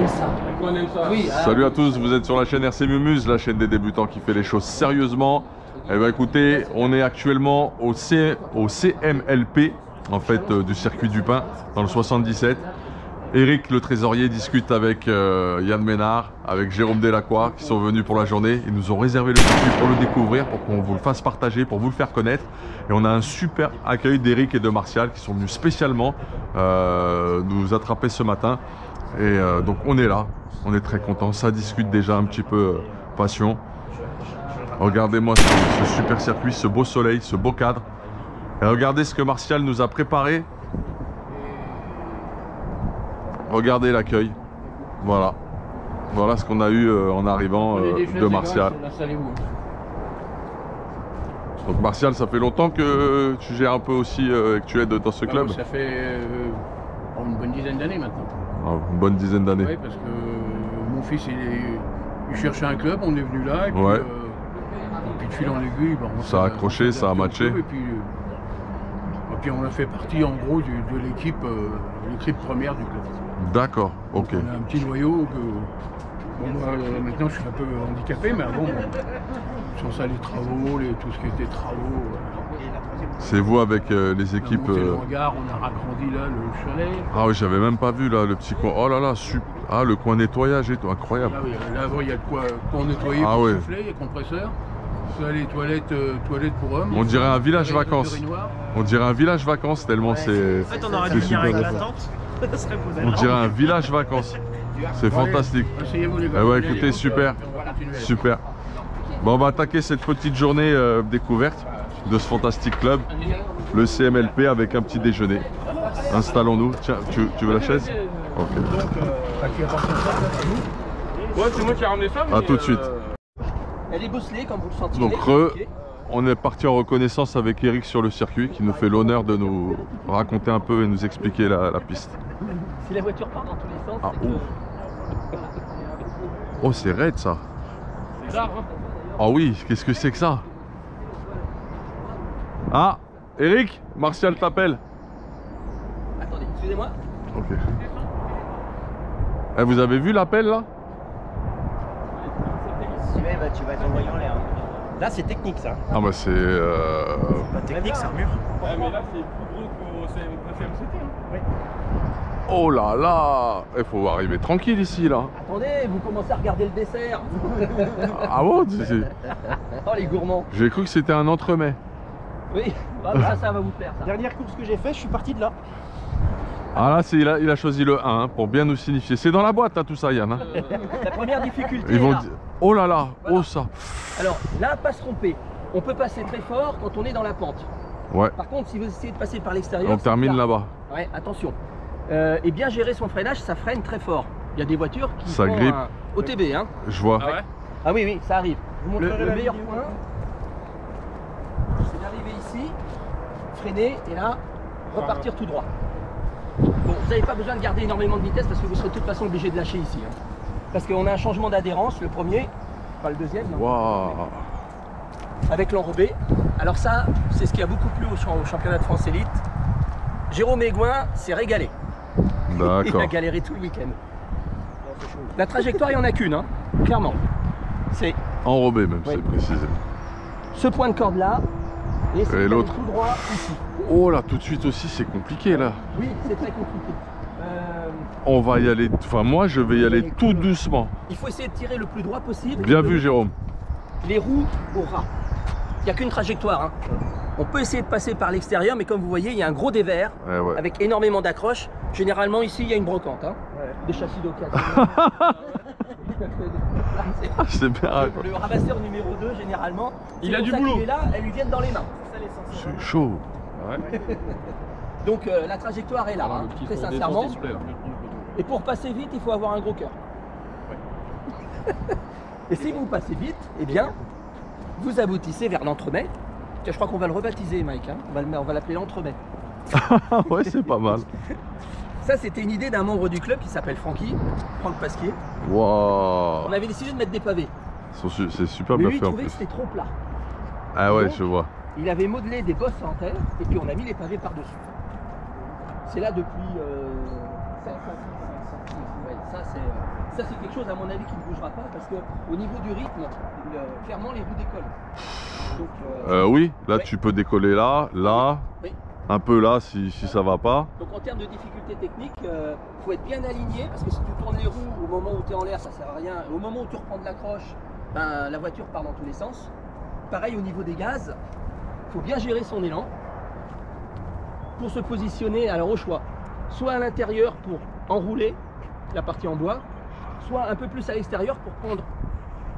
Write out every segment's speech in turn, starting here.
aime ça. Oui, Salut à tous, vous êtes sur la chaîne RC Mumuse, la chaîne des débutants qui fait les choses sérieusement. Eh bien écoutez, on est actuellement au CMLP, en fait, du circuit du Pin, dans le 77. Eric, le trésorier, discute avec Yann Ménard, avec Jérôme Delacroix, qui sont venus pour la journée. Ils nous ont réservé le circuit pour le découvrir, pour qu'on vous le fasse partager, pour vous le faire connaître. Et on a un super accueil d'Eric et de Martial, qui sont venus spécialement nous attraper ce matin. Et donc on est là, on est très contents, ça discute déjà un petit peu passion. Regardez-moi ce super circuit, ce beau soleil, ce beau cadre. Et regardez ce que Martial nous a préparé. Regardez l'accueil. Voilà. Voilà ce qu'on a eu en arrivant de Martial. Donc Martial, ça fait longtemps que tu gères un peu aussi, que tu aides dans ce club? Ça fait une bonne dizaine d'années maintenant. Ah, une bonne dizaine d'années. Oui, parce que mon fils il cherchait un club, on est venu là, et puis, Ouais. et puis de fil en aiguille, ça a accroché, ça a matché. Et puis on a fait partie en gros de l'équipe première du club. D'accord, ok. On a un petit noyau que bon, moi, maintenant je suis un peu handicapé, mais avant, sans ça les travaux, tout ce qui était travaux. C'est vous avec les équipes. On a monté le hangar, on a agrandi là le chalet. Ah oui, j'avais même pas vu là le petit coin. Oh là là, super. Ah, le coin nettoyage et tout, incroyable. Là, oui, là il y a de quoi nettoyer, Ah pour ouais. souffler, il y a compresseur. Ça, les toilettes pour hommes. On dirait un village toilettes vacances. urinoirs. On dirait un village vacances tellement c'est. En fait, on aurait dû venir avec la tente. Ça serait posé. On dirait un village vacances. C'est fantastique. Asseyez-vous les gars. Eh ouais, Venez, écoutez, hop, super. on va continuer. Super. Bon, on va attaquer cette petite journée découverte de ce fantastique club, le CMLP, avec un petit déjeuner. Installons-nous. Tiens, tu veux la chaise? Ok. Ouais, c'est moi qui ai ramené ça. À tout de suite. Elle est bosselée comme vous le sentez. Donc on est parti en reconnaissance avec Eric sur le circuit qui nous fait l'honneur de nous raconter un peu et nous expliquer la piste. Si la voiture part dans tous les sens, Ah, c'est que... Oh, c'est raide ça. C'est là, hein. Ah oui, qu'est-ce que c'est que ça? Ah, Eric, Martial t'appelle. Attendez, excusez-moi. Ok. Eh, vous avez vu l'appel là? Tu vas t'envoyer en l'air. Là, c'est technique ça. Ah bah c'est... Pas technique, c'est un mur. Ouais, mais là, c'est plus gros qu'au CMCT. Hein. Oui. Oh là là, il faut arriver tranquille ici là. Attendez, vous commencez à regarder le dessert. Ah bon? Oh les gourmands. J'ai cru que c'était un entremets. Oui, bah, ça va vous plaire ça. Dernière course que j'ai fait, je suis parti de là. Ah là, il a choisi le 1 hein, pour bien nous signifier. C'est dans la boîte hein, tout ça Yann. Hein. La première difficulté Ils est vont là. dire... Oh là là, Voilà. oh ça. Alors là, pas se tromper. On peut passer très fort quand on est dans la pente. Ouais, Par contre, si vous essayez de passer par l'extérieur, on termine c'est là-bas. Ouais, attention. Et bien gérer son freinage, ça freine très fort. Il y a des voitures qui Ça font grippe. un OTB. Hein. Je vois. Ah ouais? Ah oui, oui, ça arrive. Vous Le montrerez la meilleur vidéo. point, c'est d'arriver ici, freiner et là, repartir tout droit. Bon, vous n'avez pas besoin de garder énormément de vitesse parce que vous serez de toute façon obligé de lâcher ici. Hein. Parce qu'on a un changement d'adhérence, le premier, pas le deuxième, non, Waouh. avec l'enrobé. Alors ça, c'est ce qui a beaucoup plu au championnat de France Élite. Jérôme Aigouin s'est régalé. Il D'accord. a galéré tout le week-end. La trajectoire, il n'y en a qu'une, hein, clairement. C'est Enrobé même, Oui. c'est précisé. ce point de corde là, et, c'est l'autre. tout droit ici. Oh là, tout de suite aussi, c'est compliqué là. Oui, c'est très compliqué. On va y aller, enfin moi je vais y aller tout doucement. Il faut essayer de tirer le plus droit possible. Bien vu Jérôme. Les roues au ras. Il n'y a qu'une trajectoire. Hein. On peut essayer de passer par l'extérieur, mais comme vous voyez, il y a un gros dévers Ouais, ouais. avec énormément d'accroches. Généralement, ici, il y a une brocante. Hein. Des châssis d'occasion. Ah, c'est bien. Le ramasseur numéro 2, généralement, Il c'est a pour du ça boulot. qu'il est là, elles lui viennent dans les mains. C'est ça l'essentiel. C'est chaud. Donc la trajectoire est là, hein, très sincèrement. Et pour passer vite, il faut avoir un gros cœur. Et si vous passez vite, eh bien, vous aboutissez vers l'entremet. Tiens, je crois qu'on va le rebaptiser, Mike. Hein. On va l'appeler l'entremet. Ouais, c'est pas mal. Ça, c'était une idée d'un membre du club qui s'appelle Franck Pasquier. Waouh. On avait décidé de mettre des pavés. C'est super Mais bien lui, il fait en trouvait que plus. c'était trop plat. Ah ouais, Donc, je vois. Il avait modelé des bosses en terre et puis on a mis les pavés par-dessus. C'est là depuis Ouais, ça c'est quelque chose à mon avis qui ne bougera pas parce que au niveau du rythme, clairement les roues décollent. Donc, oui, là ouais. tu peux décoller là, là, Oui. un peu là si ça va pas. Donc en termes de difficulté technique, il faut être bien aligné parce que si tu tournes les roues au moment où tu es en l'air, ça sert à rien. Au moment où tu reprends de l'accroche, ben, la voiture part dans tous les sens. Pareil au niveau des gaz, il faut bien gérer son élan pour se positionner alors au choix. Soit à l'intérieur pour enrouler la partie en bois, soit un peu plus à l'extérieur pour prendre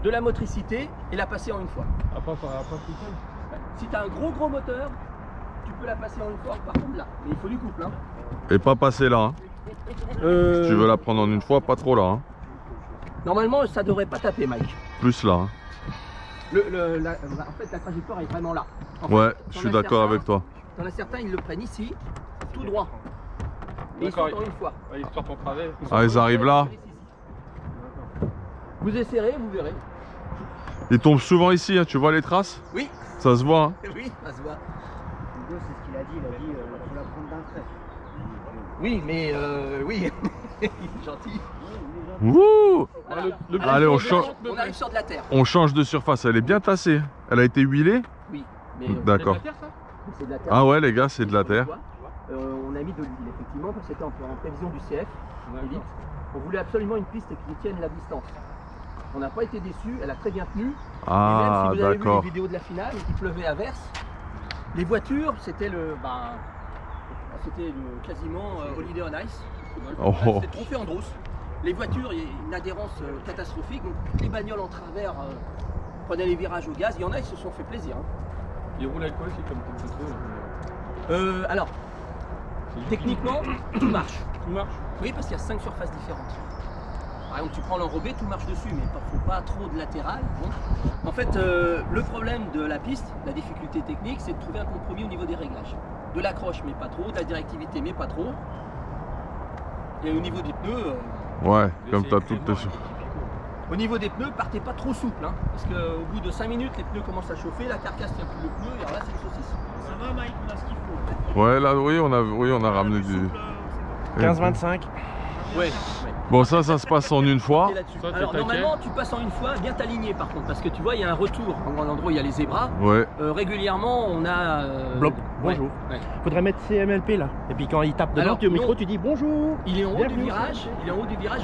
de la motricité et la passer en une fois. Après, tout seul. Si tu as un gros moteur, tu peux la passer en une fois par contre là, mais il faut du couple. Hein. Et pas passer là. Hein. Si tu veux la prendre en une fois, pas trop là. Hein. Normalement, ça devrait pas taper, Mike. Plus là. Hein. En fait, la trajectoire est vraiment là. En fait, Ouais, je suis d'accord avec toi. T'en as certains, ils le prennent ici, tout droit. Et ils D'accord, sortent en une fois. Ouais, ils sortent en travers. Ah, ils arrivent là. Vous essayerez, vous verrez. Ils tombent souvent ici, hein. Tu vois les traces? Oui, Ça se voit. Hein. oui, ça se voit. Hugo, c'est ce qu'il a dit. Il a dit faut la prendre d'un trait. Oui, mais oui, il est gentil. Wouh! Voilà. Allez, on change. On arrive sur de la terre. On change de surface, elle est bien tassée. Elle a été huilée? Oui, mais D'accord. c'est de la terre. Ah ouais les gars, c'est de la terre. On a mis de l'huile effectivement parce que c'était en prévision du CF Elite. On voulait absolument une piste qui tienne la distance. On n'a pas été déçus, elle a très bien tenu. Ah et même si vous avez vu les d'accord. vidéos de la finale, il pleuvait à verse. Les voitures, c'était quasiment Holiday on Ice. Oh. C'était trop fait en douce. Les voitures, il y a une adhérence catastrophique. Donc toutes les bagnoles en travers prenaient les virages au gaz. Il y en a, ils se sont fait plaisir. Hein. Ils roulent avec quoi aussi comme contrôle? Alors, techniquement, tout marche. Tout marche. Oui, parce qu'il y a 5 surfaces différentes. Par exemple, tu prends l'enrobé, tout marche dessus, mais il ne faut pas trop de latéral. Bon. En fait, le problème de la piste, la difficulté technique, c'est de trouver un compromis au niveau des réglages. De l'accroche, mais pas trop, de la directivité, mais pas trop. Et au niveau des pneus... Ouais, comme t'as tout dessus. Au niveau des pneus, partez pas trop souple, hein, parce qu'au bout de 5 minutes, les pneus commencent à chauffer, la carcasse tient plus le pneu, et alors là, c'est une saucisse. Ça va, Mike, on a ce qu'il faut. Ouais, là, oui, on a ramené du... 15-25. Ouais. Bon, ça se passe en une fois. Et là-dessus. Ça, c'est Alors taquet. normalement, tu passes en une fois, bien t'aligner par contre, parce que tu vois, il y a un retour. Dans l'endroit où il y a les zébras, Ouais. régulièrement, on a... Blop. ouais, Bonjour. ouais. Faudrait mettre CMLP là. Et puis quand il tape dedans, Alors, tu es au micro, non. tu dis bonjour. Il est en haut du Bienvenue. virage,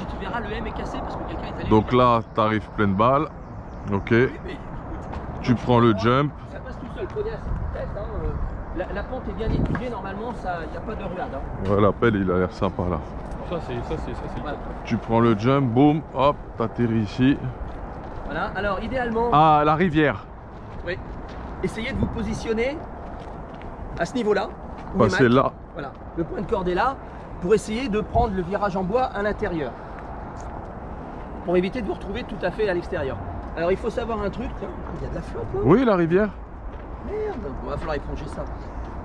et tu verras le M est cassé parce que quelqu'un est allé... Donc là, t'arrives pleine balle. Ok. Oui, mais, Tu prends le jump. ça passe tout seul, prenez la vitesse, hein, la pente est bien étudiée, normalement, il n'y a pas de ruade. Hein. Ouais, l'appel, il a l'air sympa là. Ça, c'est Voilà. Tu prends le jump, boum, hop, t'atterris ici. Voilà, alors idéalement, Ah, la rivière. oui, essayez de vous positionner à ce niveau-là. où Passer est Mike. là. Voilà, le point de corde est là pour essayer de prendre le virage en bois à l'intérieur. Pour éviter de vous retrouver tout à fait à l'extérieur. Alors il faut savoir un truc, tiens, il y a de la flotte là. Oui, la rivière. Merde, il va falloir éponger ça.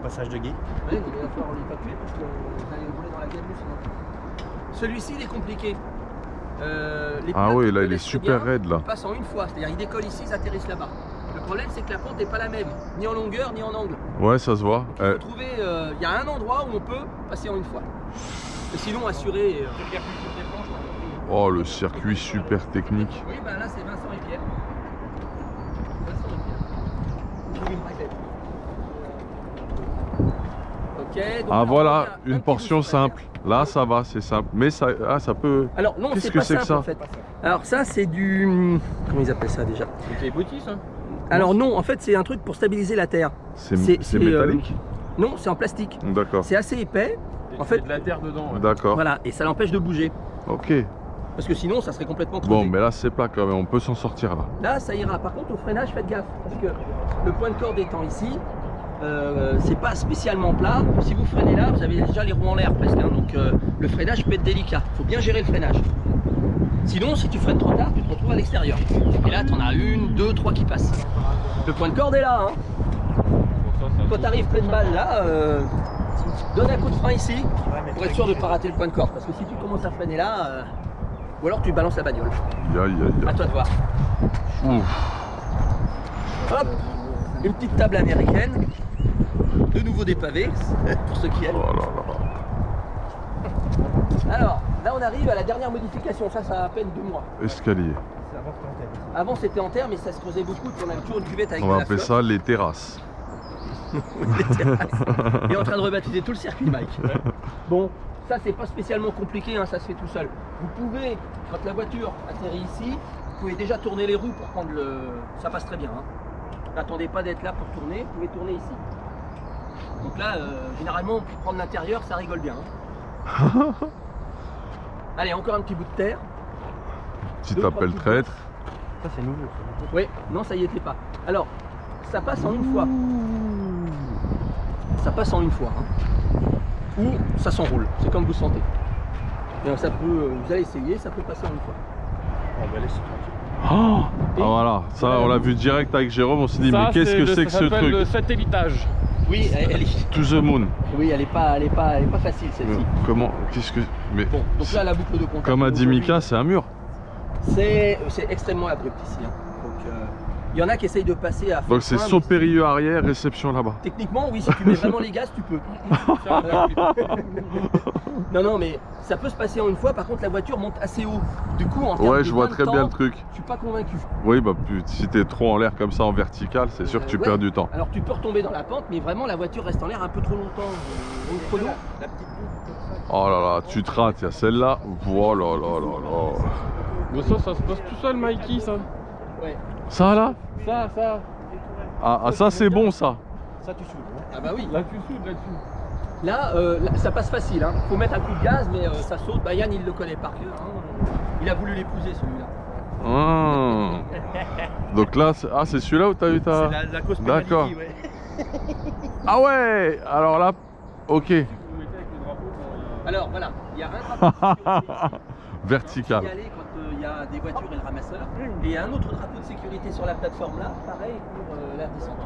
Passage de Guy. Ouais, il va falloir l'évacuer parce que vous allez rouler dans la gamme sinon. Celui-ci il est compliqué. Les Ah pilotes oui, qui là, il est connaissent super bien, raide là. ils passent en une fois, c'est-à-dire ils décollent ici, ils atterrissent là-bas. Le problème c'est que la pente n'est pas la même, ni en longueur ni en angle. Ouais, ça se voit. Il faut trouver, il y a un endroit où on peut passer en une fois. Et sinon assurer. Oh, le circuit super technique. Oui, bah là c'est Vincent et Pierre. Vincent et Pierre. Ok. Donc Ah là, voilà, on a un une petit portion bout sur la simple. Là, ça va, c'est simple. Mais ça, ça peut... Alors non, Qu'est-ce c'est que pas c'est que simple ça en fait. Alors ça c'est du... Comment ils appellent ça déjà? C'est boutis, ça. Alors non, en fait c'est un truc pour stabiliser la terre. C'est c'est, métallique. Non, c'est en plastique. D'accord. C'est assez épais. Et En c'est fait- de la terre dedans. Ouais. D'accord. Voilà, et ça l'empêche de bouger. Ok. Parce que sinon ça serait complètement creusé. Bon, mais là, c'est plat quand même. On peut s'en sortir là. Là ça ira. Par contre au freinage faites gaffe. Parce que le point de corde étant ici, c'est pas spécialement plat. Si vous freinez là, vous avez déjà les roues en l'air presque. Hein, donc le freinage peut être délicat. Il faut bien gérer le freinage. Sinon, si tu freines trop tard, tu te retrouves à l'extérieur. Et là, tu en as une, deux, trois qui passent. Le point de corde est là. Hein. Quand tu arrives pleine balle là, donne un coup de frein ici pour être sûr de ne pas rater le point de corde. Parce que si tu commences à freiner là, ou alors tu balances la bagnole. Aïe, aïe, À aïe. toi de voir. Ouf. Hop, une petite table américaine. De nouveau des pavés, pour ceux qui aiment. Oh là là. Alors, là on arrive à la dernière modification, ça a à peine 2 mois. Escalier. Avant c'était en terre mais ça se creusait beaucoup, puis on avait toujours une cuvette avec On de va la appeler flotte. ça les terrasses. Il est en train de rebaptiser tout le circuit, Mike. Bon, ça c'est pas spécialement compliqué, hein, ça se fait tout seul. Vous pouvez, quand la voiture atterrit ici, vous pouvez déjà tourner les roues pour prendre le... Ça passe très bien. Hein. N'attendez pas d'être là pour tourner, vous pouvez tourner ici. Donc là, généralement, pour prendre l'intérieur, ça rigole bien. Hein. Allez, encore un petit bout de terre. Petit 2-3 appel petits traître. Ça, c'est nouveau. Oui, non, ça y était pas. Alors, ça passe en une fois. Ça passe en une fois. Hein. Ou ça s'enroule, c'est comme vous sentez. Et ça peut, vous allez essayer, ça peut passer en une fois. On va laisser tranquille. Oh ah voilà, ça on l'a vu direct avec Jérôme, on s'est dit mais qu'est-ce que c'est que ce truc? le satellitage. Oui, elle est, To the moon. oui, elle est pas facile celle-ci. Comment? Qu'est-ce que... Mais Bon, donc là la boucle de contact. comme a dit aujourd'hui, Mika, c'est un mur. c'est extrêmement abrupt ici. Hein. Donc il y en a qui essayent de passer à fond Donc c'est de train, saut mais périlleux arrière, réception là-bas. techniquement, oui, si tu mets vraiment les gaz, tu peux. Non, non, mais ça peut se passer en une fois. Par contre, la voiture monte assez haut. Du coup, en termes Ouais, de je vois gain de très bien temps, le truc. Je suis pas convaincu. Oui, bah si t'es trop en l'air comme ça en vertical, c'est sûr que tu Ouais. perds du temps. Alors tu peux retomber dans la pente, mais vraiment la voiture reste en l'air un peu trop longtemps. Donc, chrono. Oh là là, tu te rates, il y a celle-là. Oh là là là là. Bon, ça se passe tout seul, Mikey, ça. Ouais. Ça là? Ça. Ah ça c'est bon ça. Ça, tu soules. Hein. Ah bah oui. Là, tu soudes là-dessus. Là, ça passe facile. Hein. Faut mettre un coup de gaz, mais ça saute. Bah, Yann, il le connaît par cœur. Hein. Il a voulu l'épouser celui-là. Ah. Donc là, c'est celui-là où t'as eu ta... C'est la cause D'accord. pénalité, ouais. Ah ouais. Alors là, ok. Vous mettez avec le drapeau quand Alors voilà, il y a un drapeau de sécurité ici. Vertical. Signaler quand il y a des voitures et le ramasseur. Et il y a un autre drapeau de sécurité sur la plateforme là, pareil pour la descente.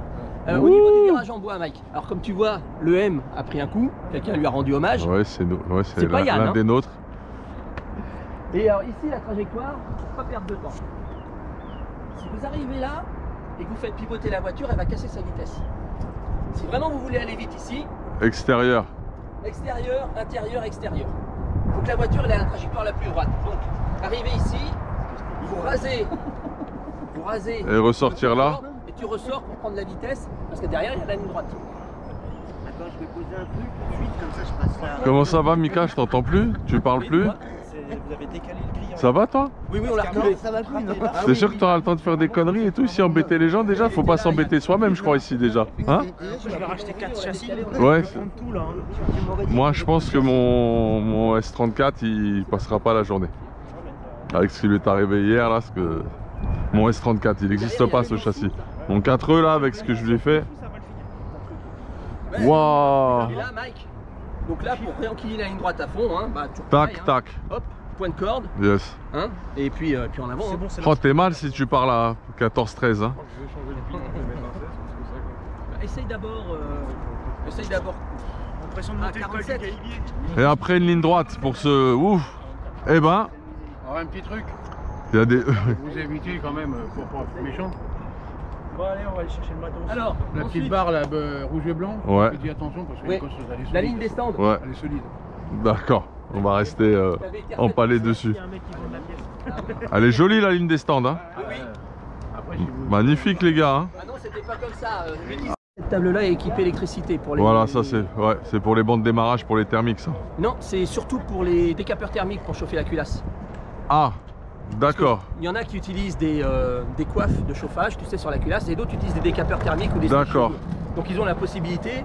Au niveau du virage en bois, Mike, alors comme tu vois, le M a pris un coup, quelqu'un lui a rendu hommage. Ouais, c'est nous. Ouais, c'est C'est pas Yann, l'un hein. des nôtres. Et alors ici, la trajectoire, pas perdre de temps. Si vous arrivez là et que vous faites pivoter la voiture, elle va casser sa vitesse. Si vraiment vous voulez aller vite ici, Extérieur. extérieur, intérieur, extérieur. Il faut que la voiture elle ait la trajectoire la plus droite. Donc, arrivez ici, vous rasez Et ressortir là. et tu ressors pour prendre la vitesse, parce que derrière il y a la ligne droite. Attends, je vais poser un truc tout de suite, comme ça je passe là. Comment ça va Mika? Je t'entends plus? Tu parles plus? Vous avez décalé le grille. Ça va toi? Oui, oui, on l'a reculé. Ça va plus, non? T'es sûr que tu auras le temps de faire des conneries et tout ici, embêter les gens déjà? Faut pas s'embêter soi-même je crois ici déjà. Hein? Je vais racheter 4 châssis. Ouais. Je vais prendre tout là. Hein. Moi je pense que mon S34 il passera pas la journée. Avec ce qui lui est arrivé hier là, parce que mon S34 il n'existe pas ce châssis. Mon 4E là avec ce que je lui ai fait. Waouh! Et là, Mike, donc là pour réenquiller la ligne droite à fond, hein, bah, toujours Tac pareil, hein. tac. Hop, point de corde, Yes. hein, et puis en avant. C'est hein. bon, c'est Oh là. t'es mal si tu parles à 14-13 hein. je vais changer le pilote et mettre un 16 parce que c'est vrai Bah, essaye d'abord. L'impression de Ah, monter le col du 47. Galibier. Et après une ligne droite pour ce ouf. Eh ben, Alors un petit truc, il y a des. vous évitez quand même, pour pas être méchant. Bon, allez, on va aller chercher le matos. Alors, La ensuite, petite barre là, rouge et blanc, Ouais. faites attention parce que Ouais. les cosses, elle est solide. la ligne des stands. Ouais, Elle est solide. d'accord. On va rester avait été empalé refaite. dessus. Il y a un mec qui vend de la pièce. Elle est jolie la ligne des stands hein. Oui, oui. Après, si vous... Magnifique les gars hein. Ah non, c'était pas comme ça. Cette table-là est équipée électricité pour les. Voilà ça c'est pour les bancs de démarrage pour les thermiques ça. Non, c'est surtout pour les décapeurs thermiques pour chauffer la culasse. Ah d'accord. Il y en a qui utilisent des coiffes de chauffage, tu sais, sur la culasse, et d'autres utilisent des décapeurs thermiques ou des D'accord. switches. Donc ils ont la possibilité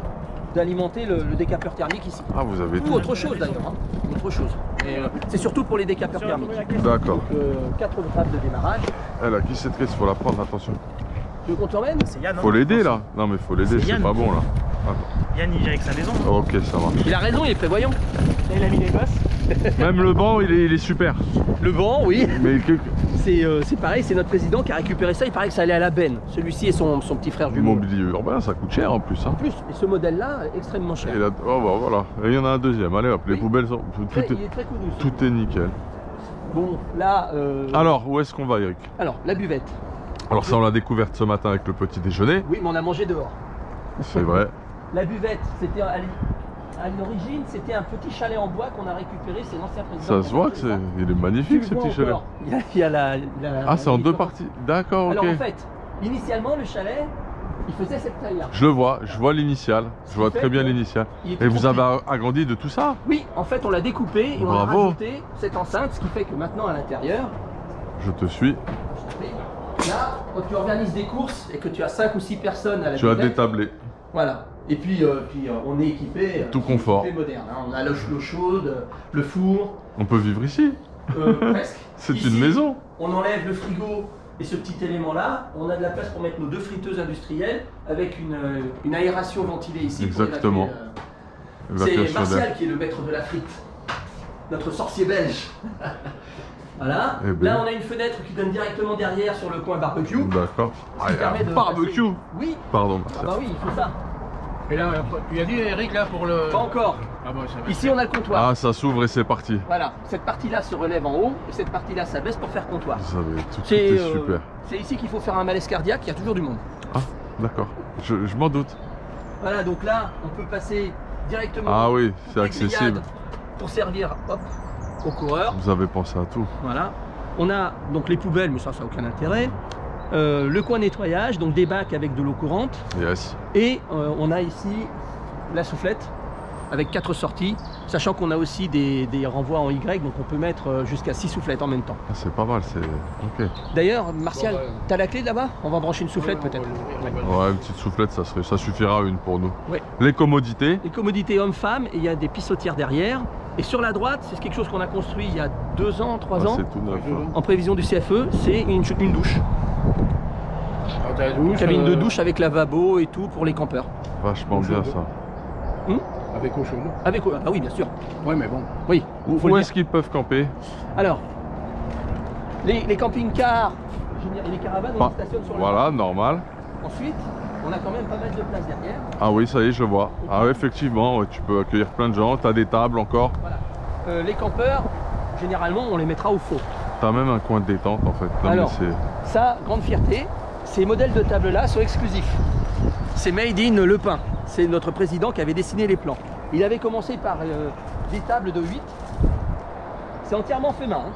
d'alimenter le décapeur thermique ici. Ah vous avez Ou tout. autre chose d'ailleurs. Hein. Autre chose. Mais c'est surtout pour les décapeurs thermiques. D'accord. 4 tables de démarrage. Elle a qui cette crise, faut la prendre attention. Tu veux qu'on te l'emmène? C'est Yann. hein. Faut l'aider là. Non mais faut l'aider, C'est c'est Yann. pas bon là. Yann, il vient avec sa maison. Ok ça marche. Il a raison, il est prévoyant. Là, il a mis les gosses. Même le banc il est super. Le banc, oui. Mais C'est pareil, c'est notre président qui a récupéré ça. Il paraît que ça allait à la benne. Celui-ci et son petit frère du jumeau. mobilier urbain ça coûte cher en plus hein. En plus, et ce modèle-là est extrêmement cher. Et là, oh bah voilà, et il y en a un deuxième, allez hop, les Oui. poubelles sont... Il est très cool. Tout est nickel. Bon, là. Alors, où est-ce qu'on va Eric? Alors, la buvette. Alors ça on l'a découverte ce matin avec le petit déjeuner, Oui, mais on a mangé dehors. c'est vrai. La buvette, c'était à l'origine, c'était un petit chalet en bois qu'on a récupéré, c'est l'ancien président. Ça se voit que c'est, il est magnifique ce petit chalet. Il y a Ah, c'est en deux différence. parties. D'accord, ok. Alors en fait, initialement, le chalet, il faisait cette taille-là. Je vois l'initiale. Je vois très bien l'initiale. Et vous avez agrandi de tout ça? Oui, en fait, on l'a découpé et on a Bravo. rajouté cette enceinte, ce qui fait que maintenant, à l'intérieur, Je te suis. là, quand tu organises des courses et que tu as 5 ou 6 personnes à la Tu as bibliothèque, détablé. voilà. Et puis, on est équipé. Tout confort. Moderne. Hein. On a l'eau chaude, le four. On peut vivre ici. Presque. C'est Ici, une maison. On enlève le frigo et ce petit élément-là. On a de la place pour mettre nos 2 friteuses industrielles avec une aération ventilée ici. pour Exactement. évacuer, c'est Évacuation d'air. Martial qui est le maître de la frite. Notre sorcier belge. Voilà. Eh ben. Là, on a une fenêtre qui donne directement derrière sur le coin barbecue. D'accord. Ah, il y a permet un de barbecue. passer- Oui. Pardon, Ah Martial. bah oui, il faut ça. Et là, tu as dit Eric là pour le. Pas encore. Ah bon, ça va. Ici, on a le comptoir. Ah, ça s'ouvre et c'est parti. Voilà. Cette partie-là se relève en haut et cette partie-là s'abaisse pour faire comptoir. Vous savez, tout C'est est super. c'est ici qu'il faut faire un malaise cardiaque, il y a toujours du monde. Ah, d'accord. Je m'en doute. Voilà, donc là, on peut passer directement. Ah oui, c'est avec accessible. grillades pour servir, hop, aux coureurs. Vous avez pensé à tout. Voilà. On a donc les poubelles, mais ça n'a aucun intérêt. Le coin nettoyage, donc des bacs avec de l'eau courante. Yes. Et on a ici la soufflette avec 4 sorties, sachant qu'on a aussi des renvois en Y, donc on peut mettre jusqu'à 6 soufflettes en même temps. Ah, c'est pas mal, c'est. Ok. D'ailleurs, Martial, Bon, bah, t'as la clé de là-bas? On va brancher une soufflette Ouais, peut-être. on va l'ouvrir, Ouais, une petite soufflette, ça suffira une pour nous. Ouais. Les commodités. Les commodités hommes-femmes, et il y a des pissotières derrière. Et sur la droite, c'est quelque chose qu'on a construit il y a 2 ans, 3 Ah, ans, c'est tout neuf. hein. en prévision du CFE, c'est une douche. Ah, t'as la douche, Cabine de douche avec lavabo et tout pour les campeurs. Vachement bien ça. Avec eau chaude. Avec ah oui, bien sûr. Ouais, mais bon. Oui. faut Où le est-ce qu'ils peuvent camper? Alors, les camping-cars, je veux dire, et les caravanes, on Pas- les stationne sur le Voilà, normal. Ensuite, on a quand même pas mal de place derrière. Ah oui, ça y est, je vois. Ah ouais, effectivement, ouais, tu peux accueillir plein de gens. T'as des tables encore. Voilà. Les campeurs, généralement, on les mettra au faux. T'as même un coin de détente en fait. Non, mais Alors. c'est- Ça, grande fierté, ces modèles de table-là sont exclusifs. C'est Made in Le Pin. C'est notre président qui avait dessiné les plans. Il avait commencé par des tables de 8. C'est entièrement fait main. hein.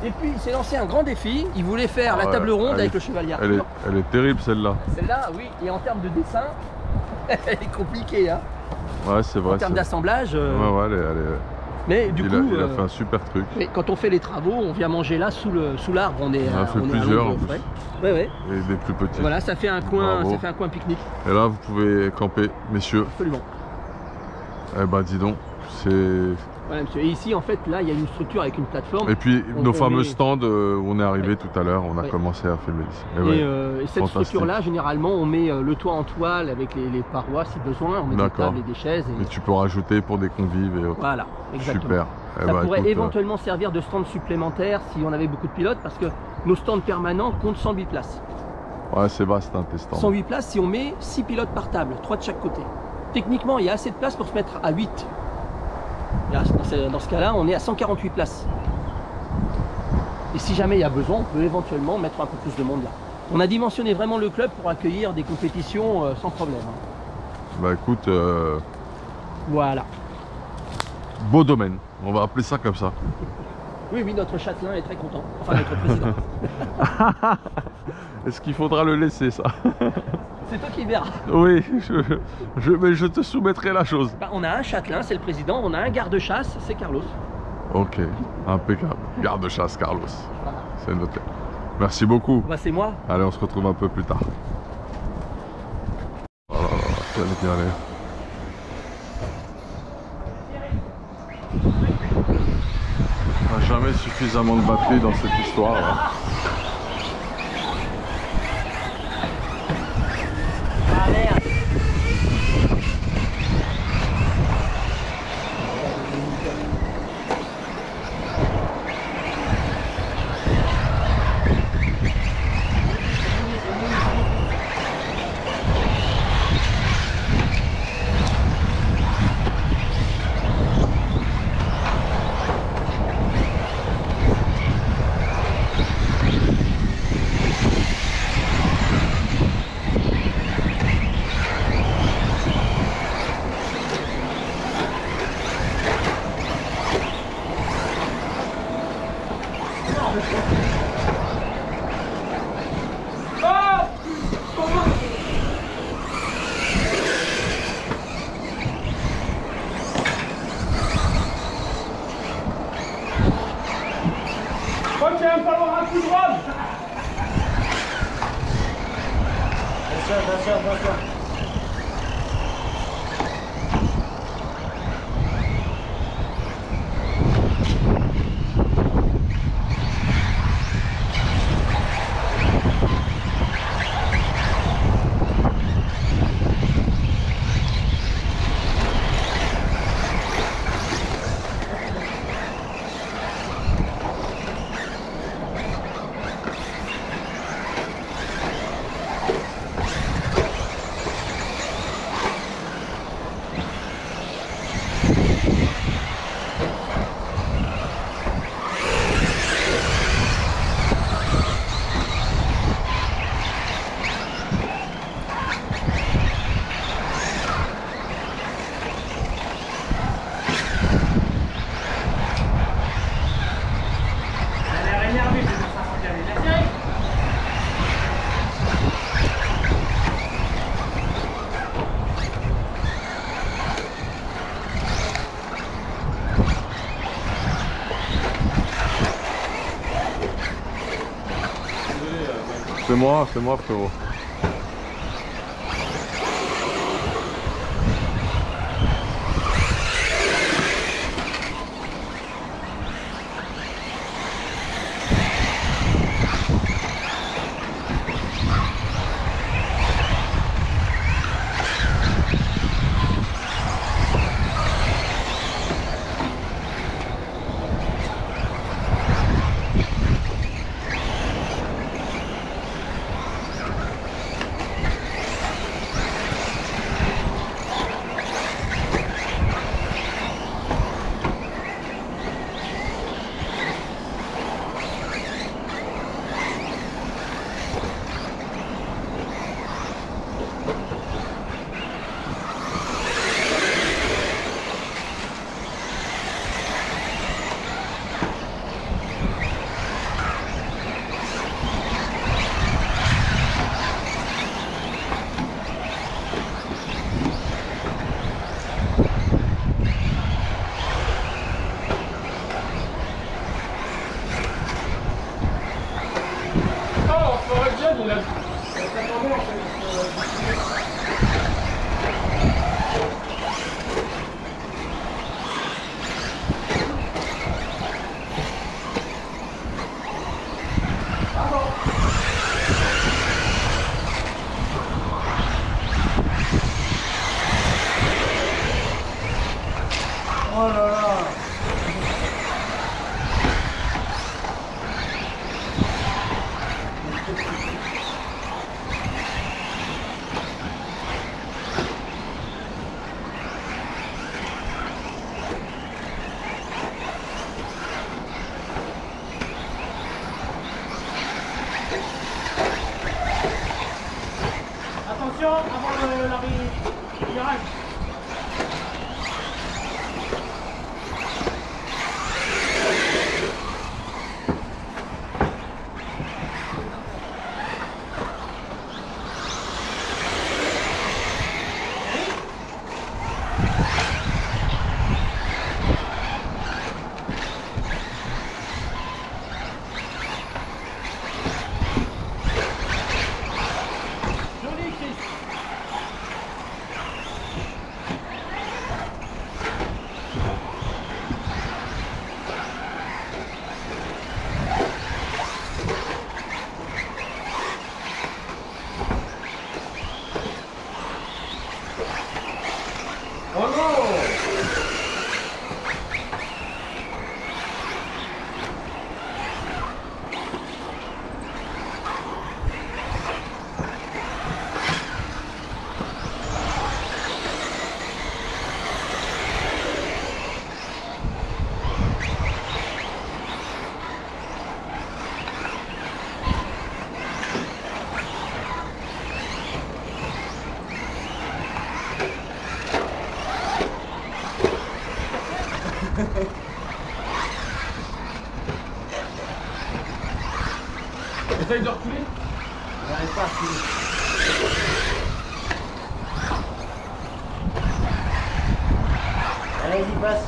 Et puis, il s'est lancé un grand défi. Il voulait faire la Ah ouais, table ronde elle avec est- le chevalier elle Arthur. elle est terrible celle-là. Celle-là, oui. Et en termes de dessin, elle est compliquée. Hein. Ouais, c'est vrai. En termes c'est- d'assemblage. Ouais, ouais, Mais du coup, il a fait un super truc. mais quand on fait les travaux, on vient manger là sous l'arbre. On est, On a fait on est à plusieurs, l'ombre en plus. frais. Ouais, ouais. Et des plus petits. Voilà, ça fait un coin, Bravo. ça fait un coin pique-nique. Et là, vous pouvez camper, messieurs. Absolument. Eh ben, dis donc, c'est. Voilà, monsieur. Et ici, en fait, là, il y a une structure avec une plateforme. Et puis, On- nos on fameux met- stands où on est arrivé Ouais. tout à l'heure, on a Ouais. commencé à filmer ici. Et Et, ouais. et cette fantastique. structure-là, généralement, on met le toit en toile avec les parois si besoin. On met des D'accord. tables et des chaises. Et tu peux rajouter pour des convives et autres. Voilà, exactement. Super. Eh Ça ben, pourrait écoute, éventuellement servir de stand supplémentaire si on avait beaucoup de pilotes parce que nos stands permanents comptent 108 places. ouais, c'est vaste, hein, tes stands. 108 places si on met 6 pilotes par table, 3 de chaque côté. Techniquement, il y a assez de place pour se mettre à 8. Et là, dans ce cas-là, on est à 148 places. Et si jamais il y a besoin, on peut éventuellement mettre un peu plus de monde là. On a dimensionné vraiment le club pour accueillir des compétitions sans problème. hein. Bah écoute, Voilà. beau domaine. On va appeler ça comme ça. Oui, oui, notre châtelain est très content. Enfin, notre président. Est-ce qu'il faudra le laisser ça? C'est toi qui verras. Oui, mais je te soumettrai la chose. Bah, on a un châtelain, c'est le président. On a un garde-chasse, c'est Carlos. Ok, impeccable. Garde-chasse, Carlos. Voilà. C'est noté. Merci beaucoup. Bah, c'est moi. Allez, on se retrouve un peu plus tard. Oh là là, quelle galère. On n'a jamais suffisamment de batterie dans cette histoire. Là. Ah merde. Je crois qu'il va me falloir un coup de rhum. Attention. C'est moi frérot. Oh là là. Attention avant le virage. Joli Chris. Essaye de reculer. J'arrive pas à reculer. Allez-y, passe.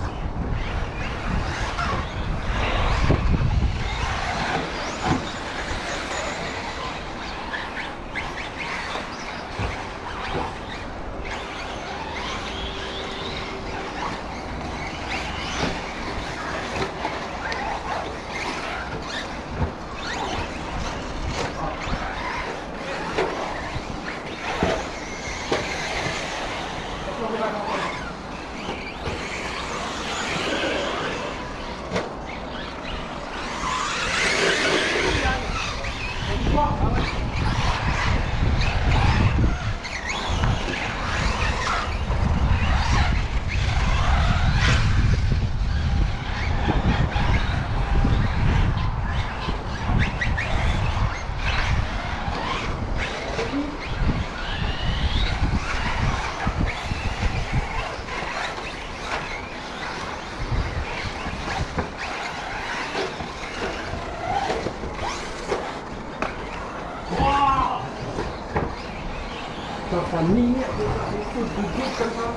En train de miner, de faire des fautes de dos comme ça.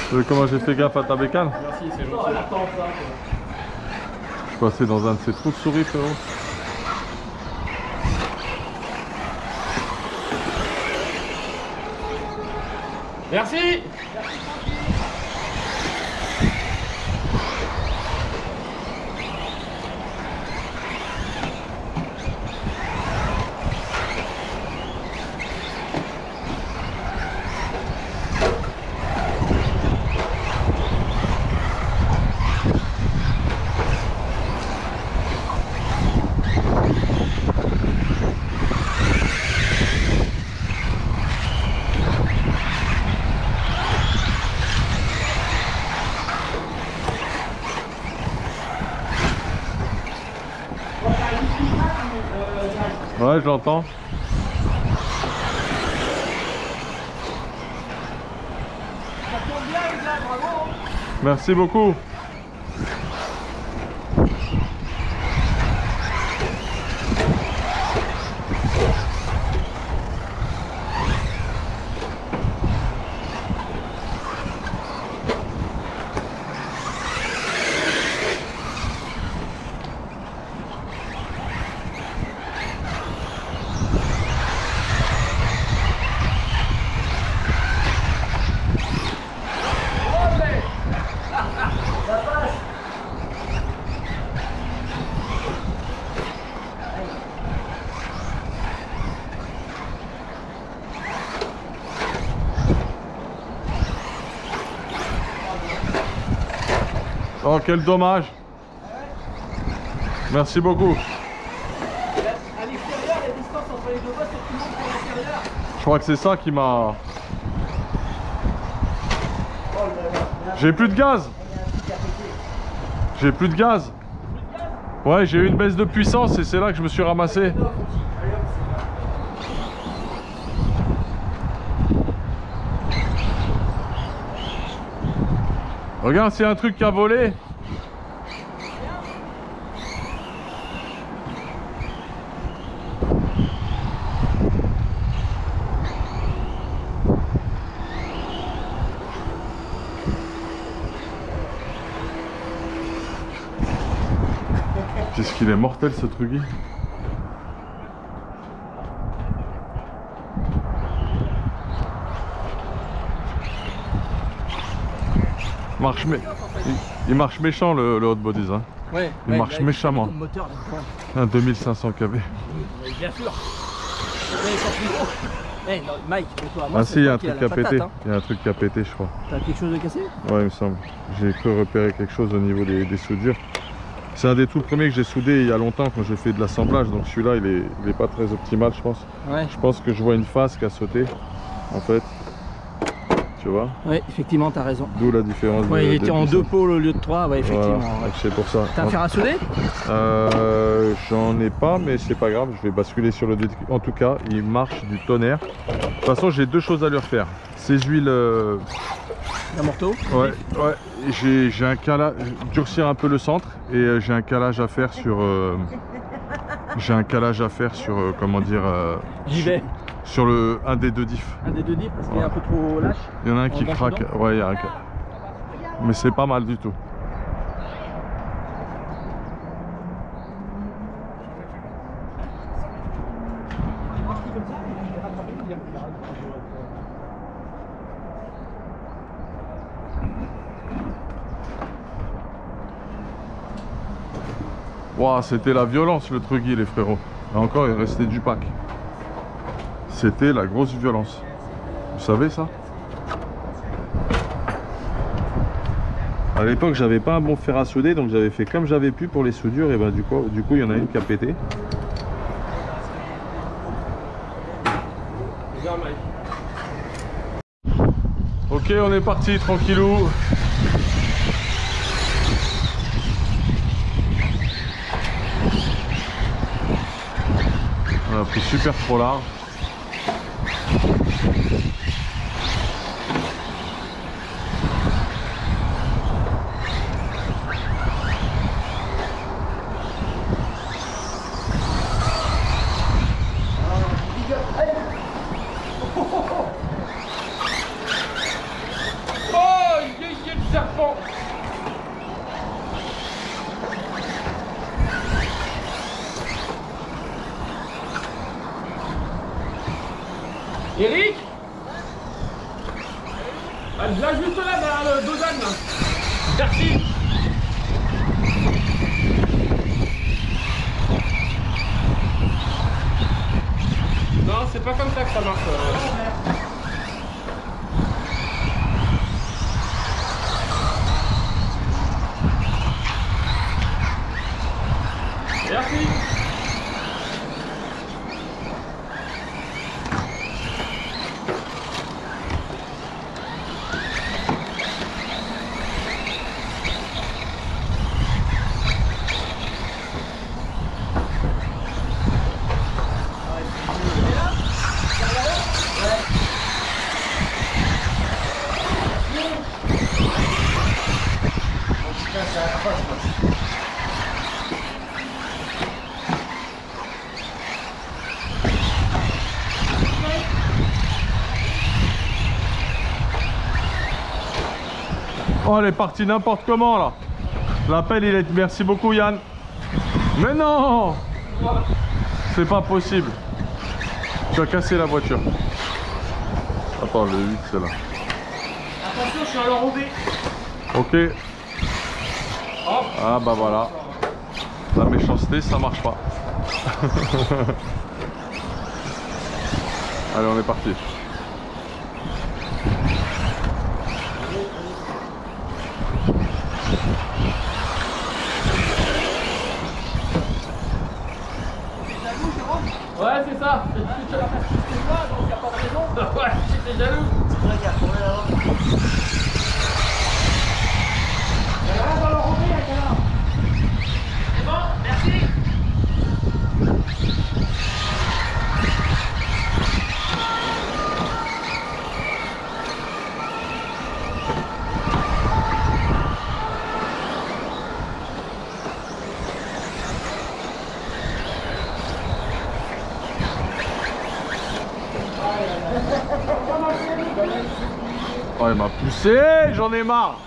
Tu veux comment j'ai fait gaffe à ta bécane? Merci, c'est Oh, gentil. la tente, là. Je suis passé dans un de ces trous de souris, frérot. Merci. Ouais, je l'entends. Merci beaucoup. Oh, quel dommage. Merci beaucoup. À l'extérieur, la distance entre les deux bosses, c'est tout le monde pour l'intérieur. Je crois que c'est ça qui m'a... J'ai plus de gaz. J'ai plus de gaz. Ouais, j'ai eu une baisse de puissance et c'est là que je me suis ramassé. Regarde, c'est un truc qui a volé. Qu'est-ce qu'il est mortel ce truc. Il marche méchant le hot bodies hein. Ouais, Il marche méchamment. Moteur là-dedans. Un 2500 kb. Bien sûr. Mais ils sont plus gros. Hey, non, Mike, toi, moi, Ah c'est si, il y a toi un qui truc as qui a la patate, pété. hein. Il y a un truc qui a pété, je crois. T'as quelque chose de cassé? Ouais, il me semble. J'ai cru repérer quelque chose au niveau des soudures. C'est un des tout premiers que j'ai soudé il y a longtemps quand j'ai fait de l'assemblage. Donc celui-là, il est pas très optimal, je pense. Ouais. Je pense que je vois une face qui a sauté, en fait. Tu vois? Ouais, effectivement, t'as raison. D'où la différence. Ouais, il était en puissance. 2 pôles au lieu de 3, ouais, effectivement. Voilà, Ouais. c'est pour ça. T'as un fer à souder? J'en ai pas, mais c'est pas grave. Je vais basculer sur le... En tout cas, il marche du tonnerre. De toute façon, j'ai deux choses à lui refaire. Ces huiles Un morteau. Ouais, ouais. J'ai un calage, durcir un peu le centre et j'ai un calage à faire sur. Comment dire. J'y vais. Sur un des deux diffs. Un des deux diffs parce qu'il est un peu trop lâche. Il y en a un qui En craque. dedans. Ouais, il y a un. Mais c'est pas mal du tout. Wow, c'était la violence le truggy les frérots. Et encore il restait du pack. C'était la grosse violence. Vous savez ça? À l'époque j'avais pas un bon fer à souder, donc j'avais fait comme j'avais pu pour les soudures et ben du coup il y en a une qui a pété. Ok, on est parti tranquillou. On a pris super trop large. Eric, là juste là dans le Dozan là. Merci. Non, c'est pas comme ça que ça marche. Merci. Oh, elle est partie n'importe comment là. L'appel il est. Merci beaucoup Yann. Mais non, c'est pas possible. Tu as cassé la voiture. Attends, le 8 c'est là. Attention, je suis à l'enrobé. Ok. Ah bah voilà. La méchanceté ça marche pas. Allez, on est parti. Ouais, c'est ça. Tu l'as pas fait toi, donc il n'y a pas de raison. Ouais, j'étais jaloux. C'est vrai qu'il y a un problème là-bas. Là, dans l'enrobé, à quelle heure? C'est bon, merci. Oh, il m'a poussé, j'en ai marre.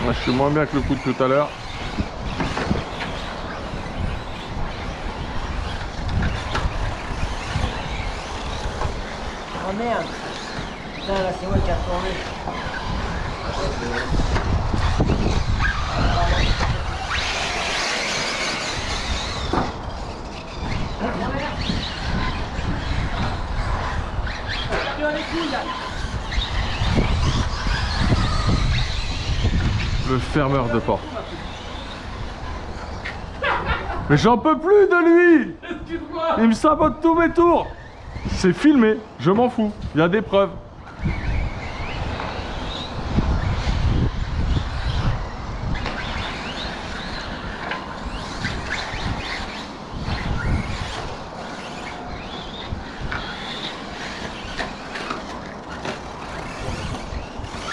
Moi, je suis moins bien que le coup de tout à l'heure. Oh merde. Putain, là c'est moi qui ai retourné. coup, Yann. Le fermeur de porte. Mais j'en peux plus de lui. Il me sabote tous mes tours. C'est filmé, je m'en fous. Il y a des preuves.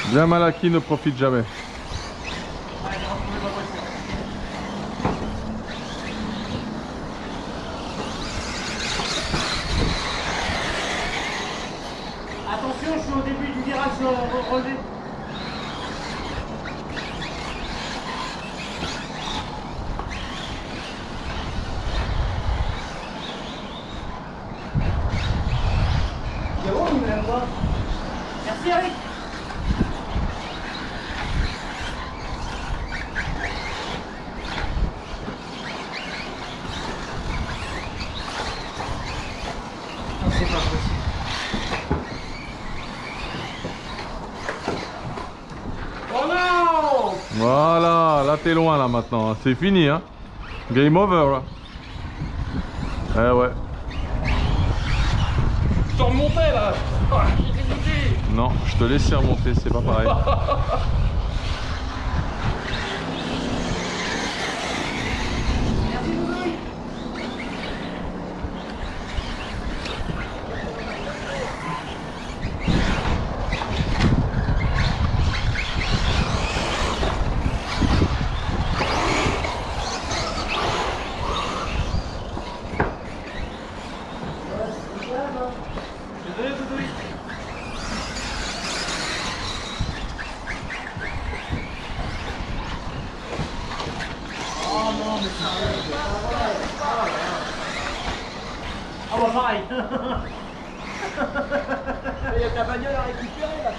Bien mal acquis ne profite jamais. Attention, je suis au début du virage relevé. C'est bon, il me la voit. Merci Eric. C'est pas possible. Oh non! Voilà, là t'es loin là maintenant, hein. C'est fini hein. Game over là. Eh ouais. Je t'en remontais là. Oh, j'ai hésité. Non, je te laisse remonter, c'est pas pareil. Désolé, Doudouille. Oh non, mais sérieux. Ah bah pareil. Il y a ta bagnole à récupérer là.